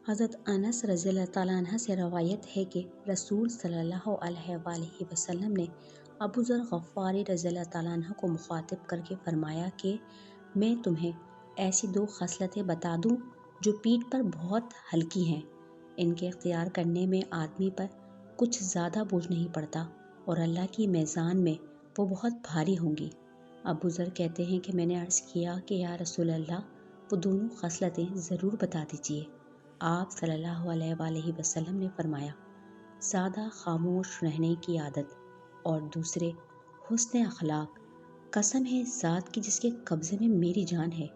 حضرت انس رضی اللہ تعالیٰ عنہ سے روایت ہے کہ رسول صلی اللہ علیہ وآلہ وسلم نے ابو ذر غفاری رضی اللہ تعالیٰ عنہ کو مخاطب کر کے فرمایا کہ میں تمہیں ایسی 2 خصلتیں بتا دوں جو پیٹھ پر بہت ہلکی ہیں، ان کے اختیار کرنے میں آدمی پر کچھ زیادہ بوجھ نہیں پڑتا اور اللہ کی میزان میں وہ بہت بھاری ہوں گی۔ ابو ذر کہتے ہیں کہ میں نے عرض کیا کہ یا رسول اللہ، وہ دونوں خصلتیں ضرور بتا دیجیے۔ آپ صلی اللہ علیہ وآلہ وسلم نے فرمایا، سادہ خاموش رہنے کی عادت، اور دوسرے حسن اخلاق۔ قسم ہے ذات کی جس کے قبضے میں میری جان ہے،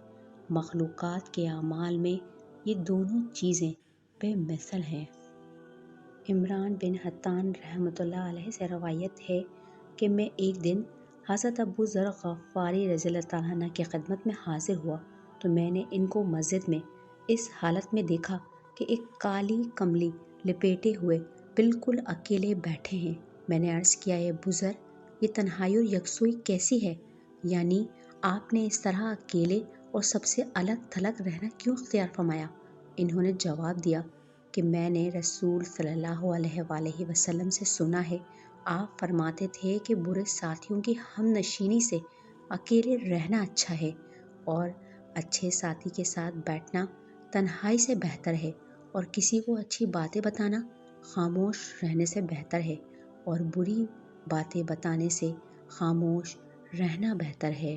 مخلوقات کے اعمال میں یہ دونوں چیزیں بے مثل ہیں۔ عمران بن حطان رحمۃ اللہ علیہ سے روایت ہے کہ میں ایک دن حضرت ابو ذر غفاری رضی اللہ تعالیٰ عنہ کی خدمت میں حاضر ہوا تو میں نے ان کو مسجد میں اس حالت میں دیکھا کہ ایک کالی کملی لپیٹے ہوئے بالکل اکیلے بیٹھے ہیں۔ میں نے عرض کیا، اے ابو ذر، یہ تنہائی اور یکسوئی کیسی ہے؟ یعنی آپ نے اس طرح اکیلے اور سب سے الگ تھلگ رہنا کیوں اختیار فرمایا؟ انہوں نے جواب دیا کہ میں نے رسول صلی اللہ علیہ وآلہ وسلم سے سنا ہے، آپ فرماتے تھے کہ برے ساتھیوں کی ہم نشینی سے اکیلے رہنا اچھا ہے، اور اچھے ساتھی کے ساتھ بیٹھنا تنہائی سے بہتر ہے، اور کسی کو اچھی باتیں بتانا خاموش رہنے سے بہتر ہے، اور بری باتیں بتانے سے خاموش رہنا بہتر ہے۔